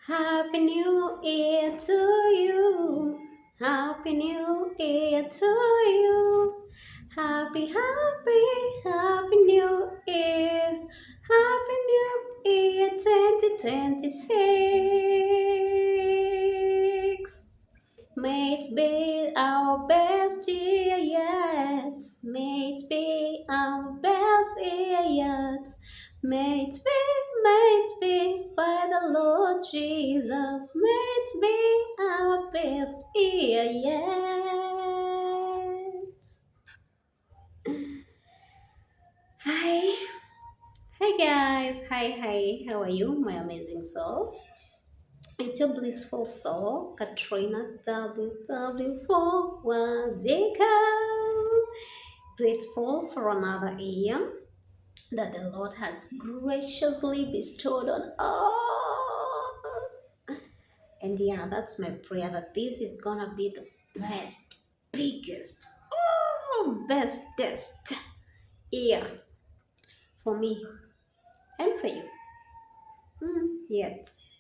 Happy New Year to you. Happy New Year to you. Happy New Year. Happy New Year 2026. May it be our best year yet. May it be our best year yet. May it be by the Lord Jesus. May it be our best year yet. Hi, hi guys. Hi. How are you, my amazing souls? It's your blissful soul, Katrina WW4 Wadika. Grateful for another year that the Lord has graciously bestowed on us. And yeah, that's my prayer that this is gonna be the best, biggest, bestest year for me and for you. Yes.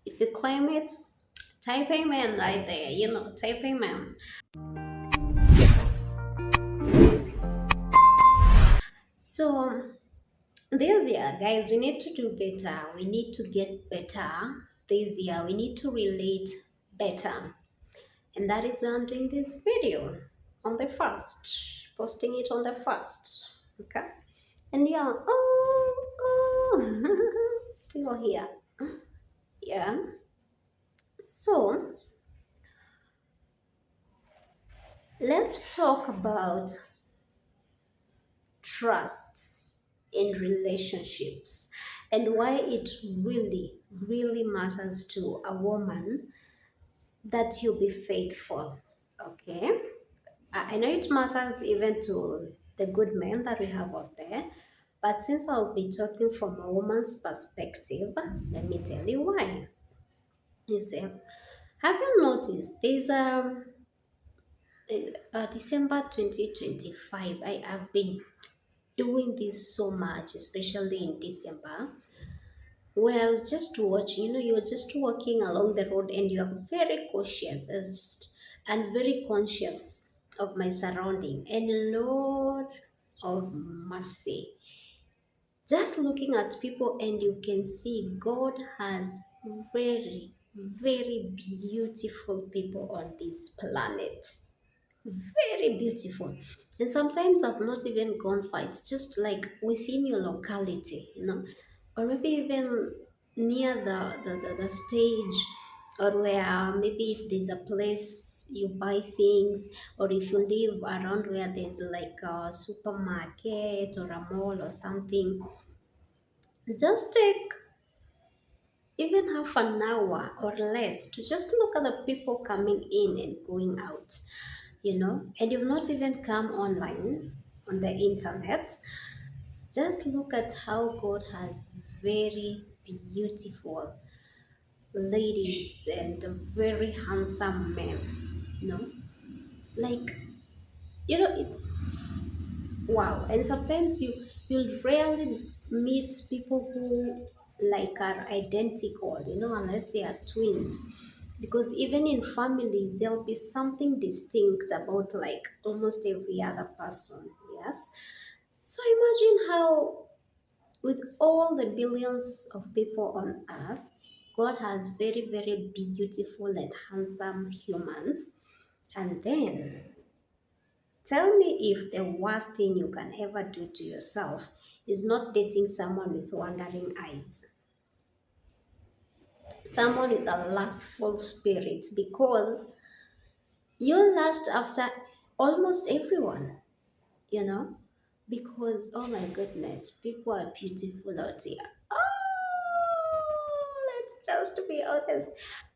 If you claim it, type amen right there. Type amen. So this year, guys, we need to do better. We need to get better this year. We need to relate better. And that is why I'm doing this video on the first, posting it on the first. Okay. And yeah, still here. Yeah. So let's talk about trust in relationships and why it really matters to a woman that you be faithful. Okay, I know it matters even to the good men that we have out there, but since I'll be talking from a woman's perspective, let me tell you why. You see, have you noticed there's in December 2025, I have been doing this so much, especially in December, where I was just watching, you're just walking along the road and you're very cautious and very conscious of my surrounding. And Lord of mercy, just looking at people and you can see God has very beautiful people on this planet. Very beautiful. And sometimes I've not even gone far. It's just like within your locality, or maybe even near the stage, or where maybe if there's a place you buy things, or if you live around where there's like a supermarket or a mall or something, just take even half an hour or less to just look at the people coming in and going out, and you've not even come online on the internet. Just look at how God has very beautiful ladies and very handsome men, you know, like, it's wow. And sometimes you'll rarely meet people who like are identical, unless they are twins, because even in families there'll be something distinct about like almost every other person. Yes. So imagine how, with all the billions of people on earth, God has very beautiful and handsome humans. And then tell me if the worst thing you can ever do to yourself is not dating someone with wandering eyes, someone with a lustful spirit, because you lust after almost everyone, you know? Because, oh my goodness, people are beautiful out here. Oh, let's just be honest.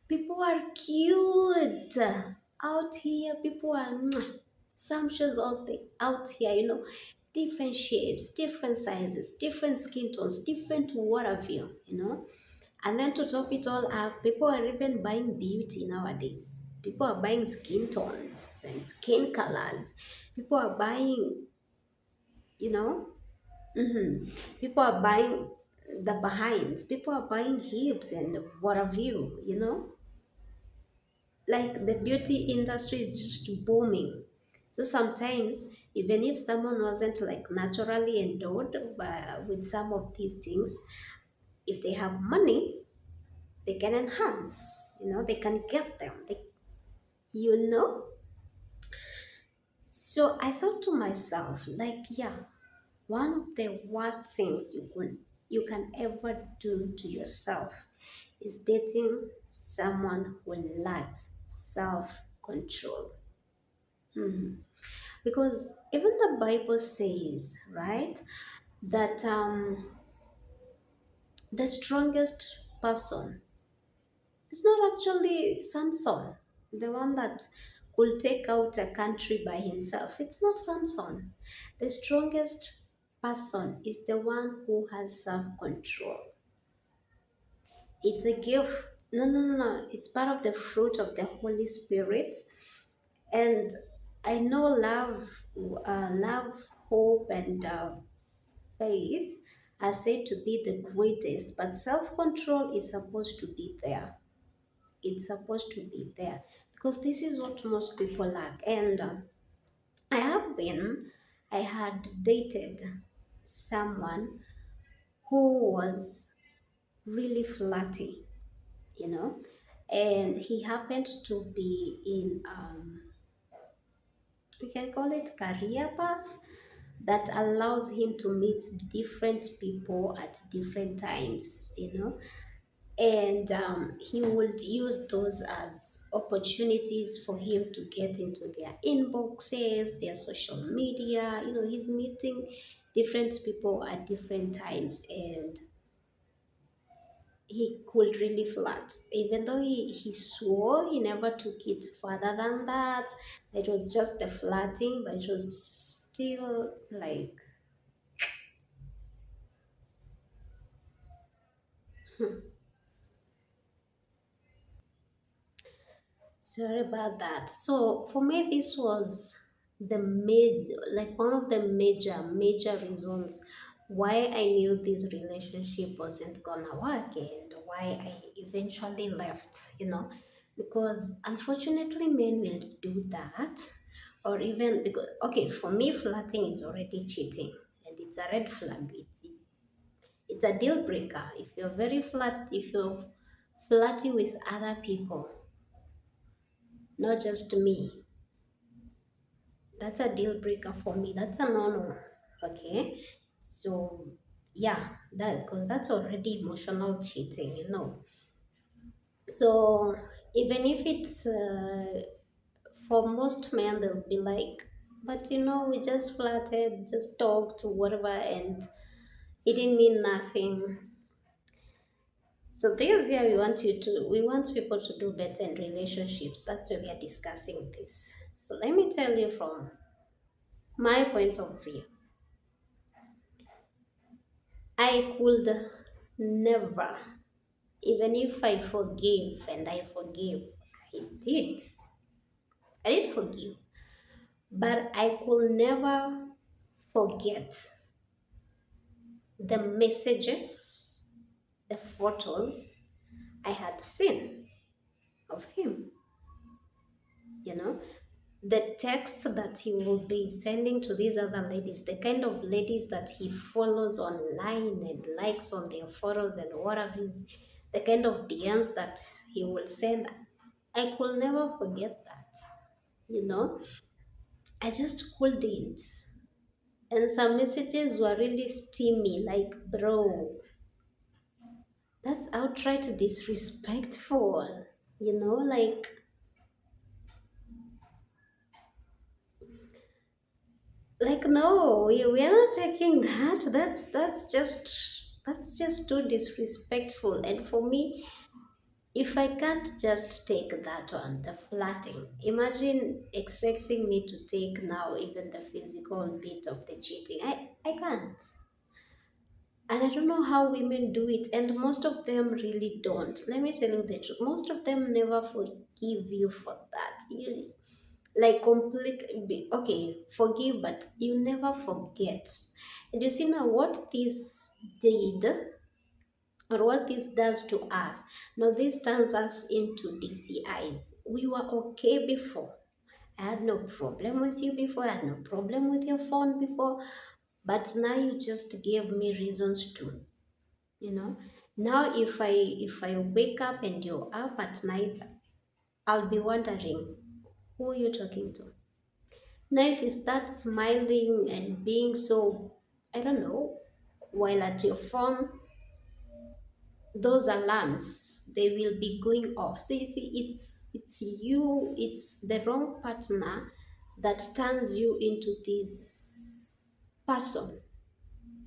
People are cute out here. People are sumptuous out here, different shapes, different sizes, different skin tones, different what have you. And then to top it all up, people are even buying beauty nowadays. People are buying skin tones and skin colors. People are buying, you know, people are buying the behinds. People are buying hips and what have you, like the beauty industry is just booming. So sometimes, even if someone wasn't like naturally endowed with some of these things, if they have money, they can enhance, they can get them. You know? So I thought to myself, like, yeah, one of the worst things you can ever do to yourself is dating someone who lacks self-control. Because even the Bible says, right, that the strongest person is not actually Samson, the one that could take out a country by himself. It's not Samson. The strongest person is the one who has self control. It's a gift. No, no, no, no. It's part of the fruit of the Holy Spirit. And I know love, hope, and faith are said to be the greatest, but self control is supposed to be there. It's supposed to be there because this is what most people lack. And I have been, I had dated someone who was really flirty, you know, and he happened to be in, we can call it career path that allows him to meet different people at different times, and he would use those as opportunities for him to get into their inboxes, their social media. He's meeting different people at different times, and he could really flirt. Even though he swore he never took it further than that, it was just the flirting, but it was still like, sorry about that. So for me, this was like one of the major reasons why I knew this relationship wasn't gonna work and why I eventually left. Because unfortunately, men will do that, or even because okay, for me, flirting is already cheating, and it's a red flag. It's a deal breaker if you're flirting with other people, not just me. That's a deal breaker for me. That's a no-no. Okay. So yeah, that because that's already emotional cheating. So even if it's for most men, they'll be like, but we just flirted, just talked, whatever, and it didn't mean nothing. So this year we want people to do better in relationships. That's why we are discussing this. So let me tell you from my point of view. I could never, even if I forgive and I forgive, I did. I did forgive, but I could never forget the messages, the photos I had seen of him, you know, the text that he will be sending to these other ladies, the kind of ladies that he follows online and likes on their photos and whatever is the kind of DMs that he will send. I could never forget that, you know. I just couldn't. And some messages were really steamy, like, bro, that's outright disrespectful, like, no, we are not taking that. That's just too disrespectful. And for me, if I can't just take that on, the flirting, imagine expecting me to take now even the physical bit of the cheating. I can't. And I don't know how women do it, and most of them really don't. Let me tell you the truth. Most of them never forgive you for that. You like completely okay, forgive, but you never forget. And you see now what this did. or what this does to us. Now, this turns us into DCIs. We were okay before. I had no problem with you before. I had no problem with your phone before. But now you just gave me reasons to, you know. Now, if I wake up and you're up at night, I'll be wondering, who are you talking to? Now, if you start smiling and being so, I don't know, while at your phone, those alarms, they will be going off. So you see, it's you, it's the wrong partner that turns you into this person,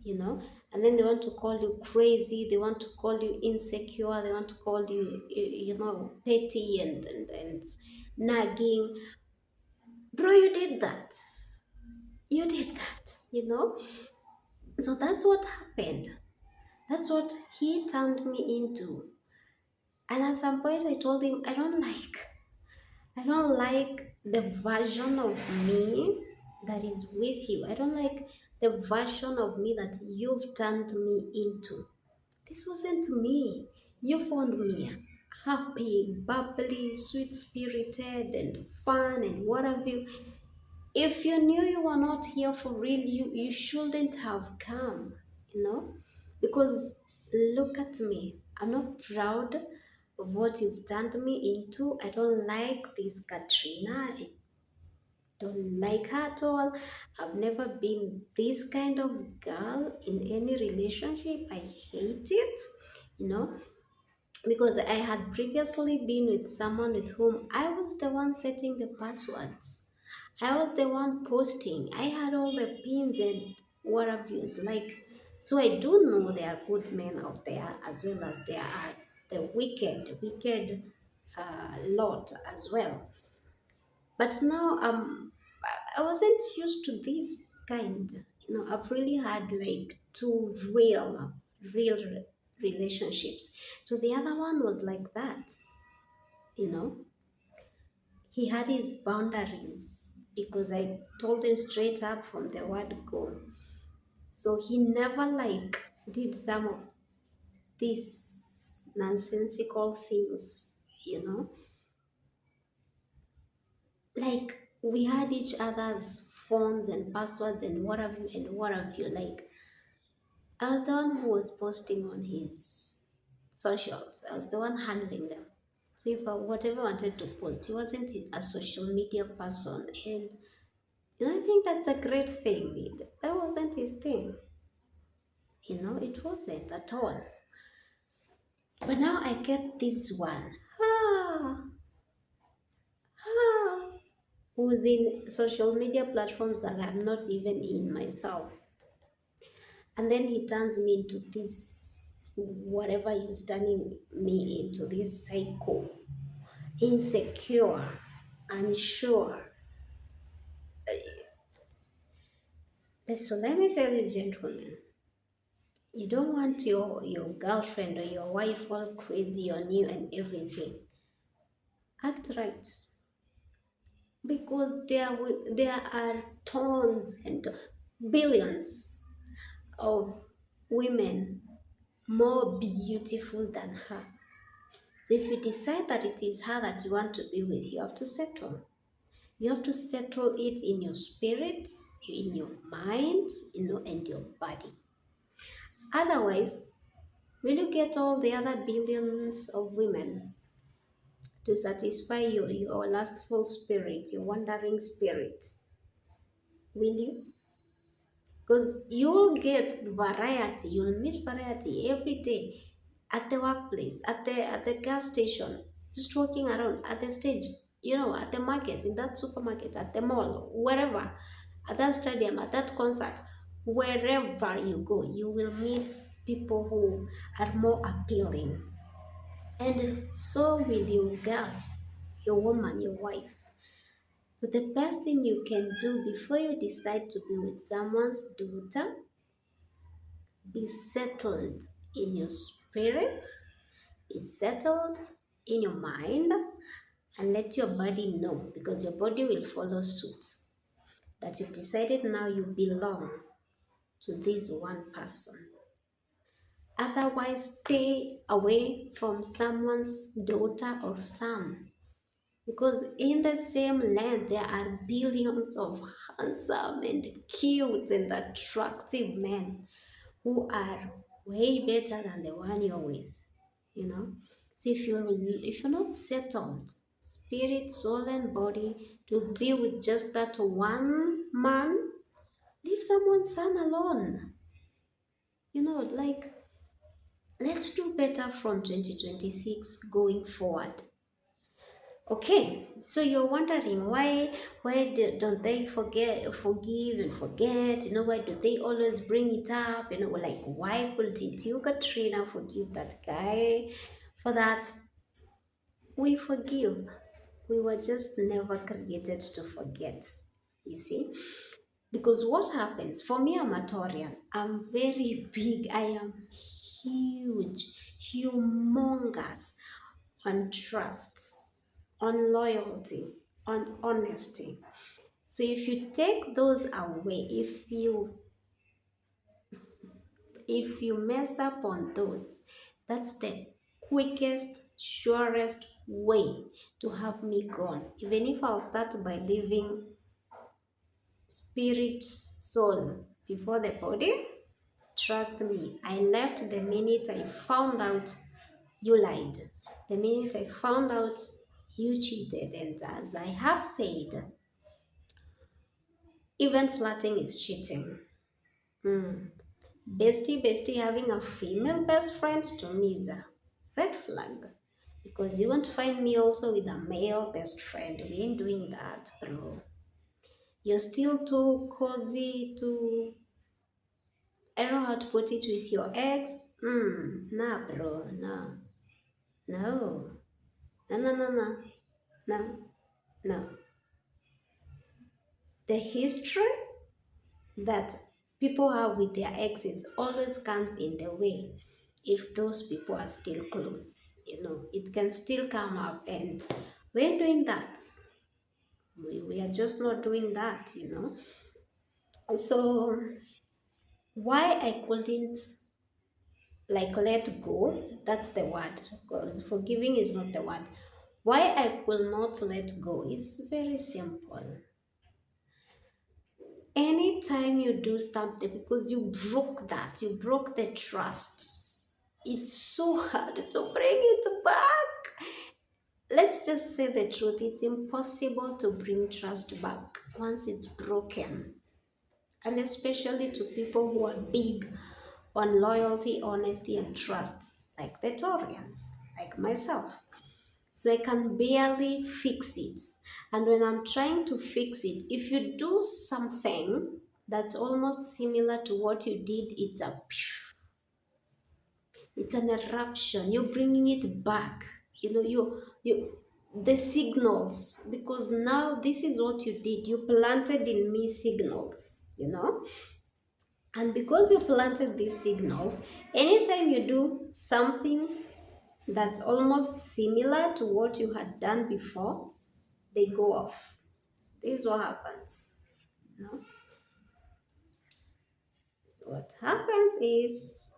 you know. And then they want to call you crazy, they want to call you insecure, they want to call you, you know, petty and nagging. Bro, you did that. You did that, you know. So that's what happened. That's what he turned me into. And at some point I told him, I don't like the version of me that is with you. I don't like the version of me that you've turned me into. This wasn't me. You found me happy, bubbly, sweet spirited, and fun, and what have you. If you knew you were not here for real, you shouldn't have come, you know? Because look at me. I'm not proud of what you've turned me into. I don't like this Katrina. I don't like her at all. I've never been this kind of girl in any relationship. I hate it, you know, because I had previously been with someone with whom I was the one setting the passwords. I was the one posting. I had all the pins and what have yous. Like, so I do know there are good men out there as well as there are the wicked lot as well. But now I wasn't used to this kind. You know, I've really had like two real relationships. So the other one was like that, you know. He had his boundaries because I told him straight up from the word go. So he never like did some of these nonsensical things, you know. Like we had each other's phones and passwords and what have you and what have you. Like I was the one who was posting on his socials. I was the one handling them. So if I whatever I wanted to post, he wasn't a social media person, and you know I think that's a great thing. That wasn't his thing. You know, it wasn't at all. But now I get this one. Ah, ah, who's in social media platforms that I'm not even in myself. And then he turns me into this, whatever he's turning me into, this psycho, insecure, unsure. So let me tell you, gentlemen, you don't want your girlfriend or your wife all crazy on you and everything. Act right. Because there are tons and billions of women more beautiful than her. So if you decide that it is her that you want to be with, you have to settle. You have to settle it in your spirit, in your mind, you know, and your body. Otherwise, will you get all the other billions of women to satisfy your lustful spirit, your wandering spirit? Will you? Because you'll get variety, you'll meet variety every day at the workplace, at the gas station, just walking around, at the stage, you know, at the market, in that supermarket, at the mall, wherever, at that stadium, at that concert, wherever you go, you will meet people who are more appealing. And so will your girl, your woman, your wife. So the best thing you can do before you decide to be with someone's daughter, be settled in your spirit, be settled in your mind, and let your body know, because your body will follow suit, that you've decided now you belong to this one person. Otherwise, stay away from someone's daughter or son. Because in the same land, there are billions of handsome and cute and attractive men who are way better than the one you're with, you know. So if you're not settled, spirit, soul, and body, to be with just that one man, leave someone's son alone. Like, let's do better from 2026 going forward. Okay, so you're wondering don't they forgive and forget? Why do they always bring it up? Like, why couldn't you, Katrina, forgive that guy for that? We forgive. We were just never created to forget. You see? Because what happens, for me, I'm a Taurian. I'm very big. I am huge, humongous on trust, on loyalty, on honesty. So if you take those away, if you mess up on those, that's the quickest, surest way to have me gone. Even if I'll start by leaving spirit, soul before the body, trust me, I left the minute I found out you lied. The minute I found out you cheated. And as I have said, even flirting is cheating. Mm. Bestie having a female best friend to me is a red flag. Because you won't find me also with a male best friend. We ain't doing that, bro. You're still too cozy, too, I don't know how to put it, with your ex. Nah, bro, no. No. No, no, no, no. No, no. The history that people have with their exes always comes in the way. If those people are still close, it can still come up, and we're doing that. We are just not doing that. So why I couldn't, like, let go, that's the word, because forgiving is not the word. Why I will not let go is very simple. Anytime you do something because you broke the trust, it's so hard to bring it back. Let's just say the truth, it's impossible to bring trust back once it's broken. And especially to people who are big on loyalty, honesty, and trust, like the Taurians, like myself. So I can barely fix it. And when I'm trying to fix it, if you do something that's almost similar to what you did, it's an eruption. You're bringing it back. You the signals, because now this is what you did. You planted in me signals. And because you planted these signals, anytime you do something that's almost similar to what you had done before, they go off. This is what happens. You know? So what happens is,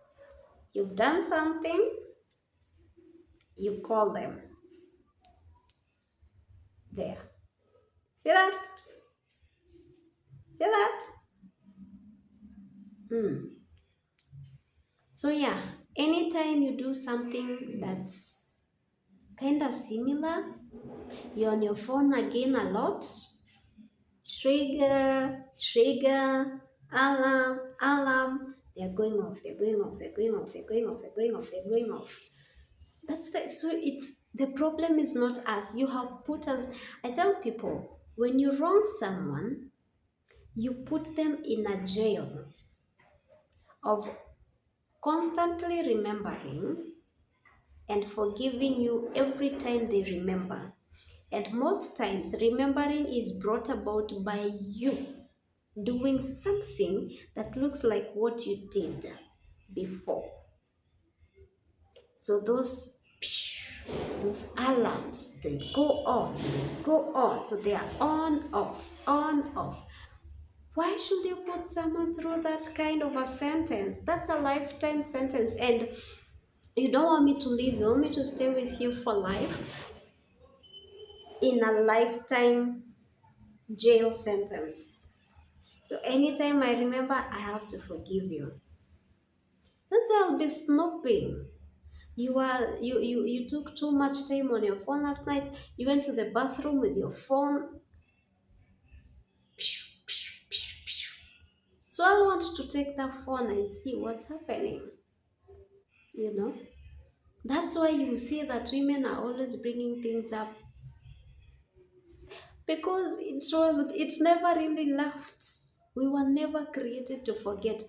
you've done something, you call them. There. See that? See that? So yeah, anytime you do something that's kind of similar, you're on your phone again a lot, trigger, alarm, they're going off, they're going off, they're going off, they're going off, they're going off, they're going off. So it's, the problem is not us. You have put us, I tell people, when you wrong someone, you put them in a jail of constantly remembering and forgiving you every time they remember. And most times, remembering is brought about by you doing something that looks like what you did before. So those alarms, they go on. So they are on, off, on, off. Why should you put someone through that kind of a sentence? That's a lifetime sentence. And you don't want me to leave, you want me to stay with you for life in a lifetime jail sentence. So anytime I remember, I have to forgive you. That's why I'll be snooping. You took too much time on your phone last night. You went to the bathroom with your phone. So I want to take that phone and see what's happening. You know? That's why you see that women are always bringing things up because it never really left. We were never created to forget.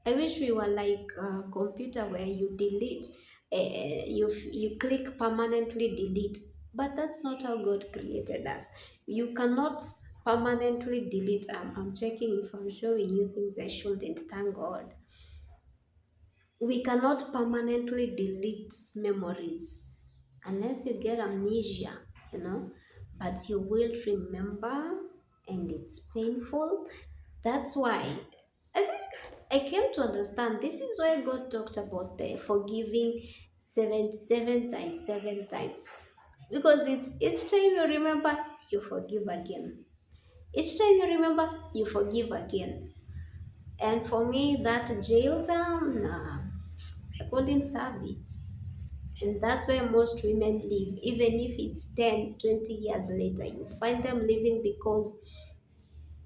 I wish we were like a computer where you delete, you click permanently delete, but that's not how God created us. You cannot permanently delete. I'm checking if I'm showing you things I shouldn't. Thank God. We cannot permanently delete memories unless you get amnesia, you know, but you will remember, and it's painful. That's why I think I came to understand this is why God talked about the forgiving 77 times 7 times, because it's each time you remember, you forgive again. Each time you remember, you forgive again. And for me, that jail term, nah, I couldn't serve it. And that's why most women leave, even if it's 10, 20 years later. You find them leaving because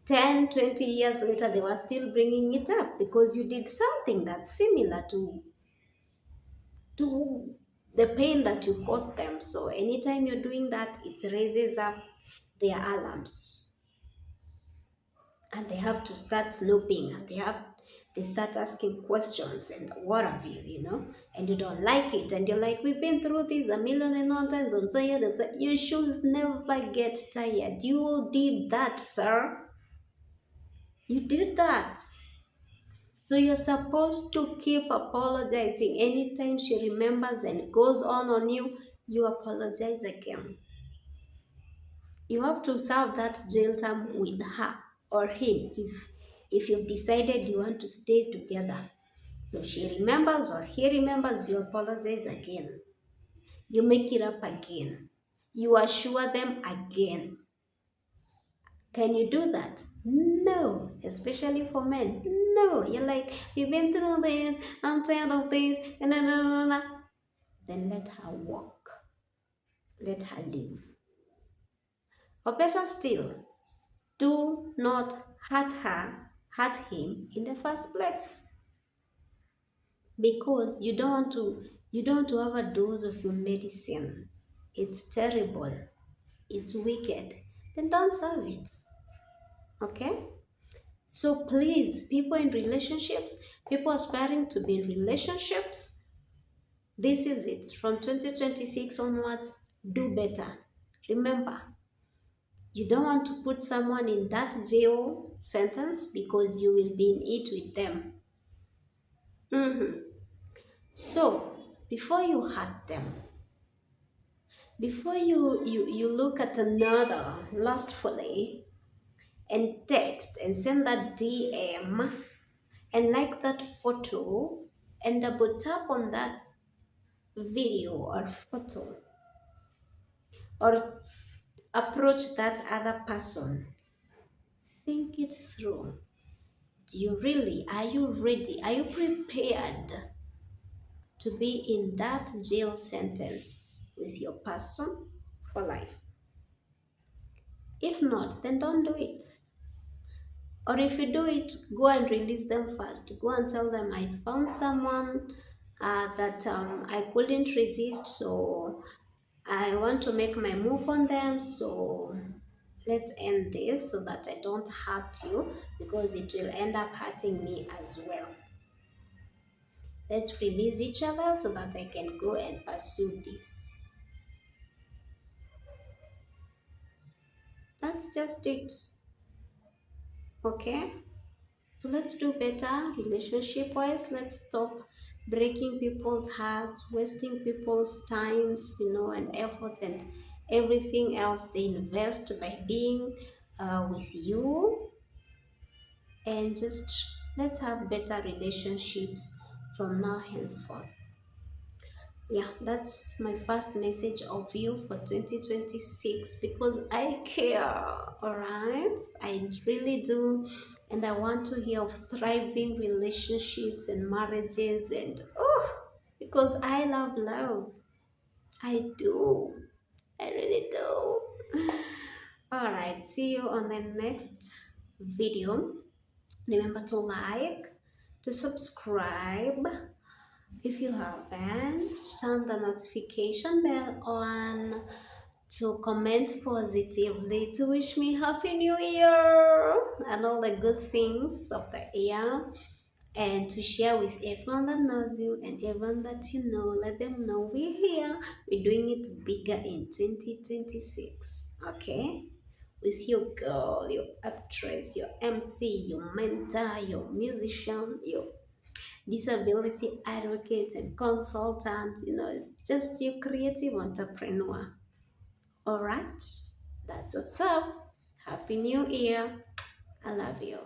10, 20 years later, they were still bringing it up because you did something that's similar to the pain that you caused them. So anytime you're doing that, it raises up their alarms. And they have to start snooping, and they start asking questions and what have you, and you don't like it, and you're like, we've been through this a million and one times, I'm tired, you should never get tired. You did that, sir. You did that. So you're supposed to keep apologizing. Anytime she remembers and goes on you, you apologize again. You have to serve that jail term with her or him if you've decided you want to stay together. So she remembers or he remembers, you apologize again. You make it up again. You assure them again. Can you do that? No, especially for men. No, you're like, we've been through this, I'm tired of this, and then let her walk. Let her live. Or better still, do not hurt him in the first place. Because you don't want to have a dose of your medicine. It's terrible. It's wicked. Then don't serve it. Okay? So please, people in relationships, people aspiring to be in relationships, this is it. From 2026 onwards, do better. Remember, you don't want to put someone in that jail sentence because you will be in it with them. So, before you hurt them, before you look at another lustfully and text and send that DM and like that photo and double tap on that video or photo or approach that other person, think it through. Are you ready? Are you prepared to be in that jail sentence with your person for life? If not, then don't do it. Or if you do it, go and release them first. Go and tell them, I found someone that I couldn't resist, so I want to make my move on them. So let's end this so that I don't hurt you, because it will end up hurting me as well. Let's release each other so that I can go and pursue this. That's just it. Okay? So let's do better relationship wise. Let's stop breaking people's hearts, wasting people's times, and effort and everything else they invest by being with you. and just let's have better relationships from now henceforth. Yeah, that's my first message of you for 2026 because I care, all right? I really do. And I want to hear of thriving relationships and marriages, and oh, because I love love. I do. I really do. All right, see you on the next video. Remember to like, to subscribe if you haven't, turn the notification bell on, to comment positively, to wish me Happy New Year and all the good things of the year, and to share with everyone that knows you and everyone that you know. Let them know we're here. We're doing it bigger in 2026. Okay? With your girl, your actress, your MC, your mentor, your musician, your disability advocate and consultant, just your creative entrepreneur. All right? That's what's up. Happy New Year. I love you.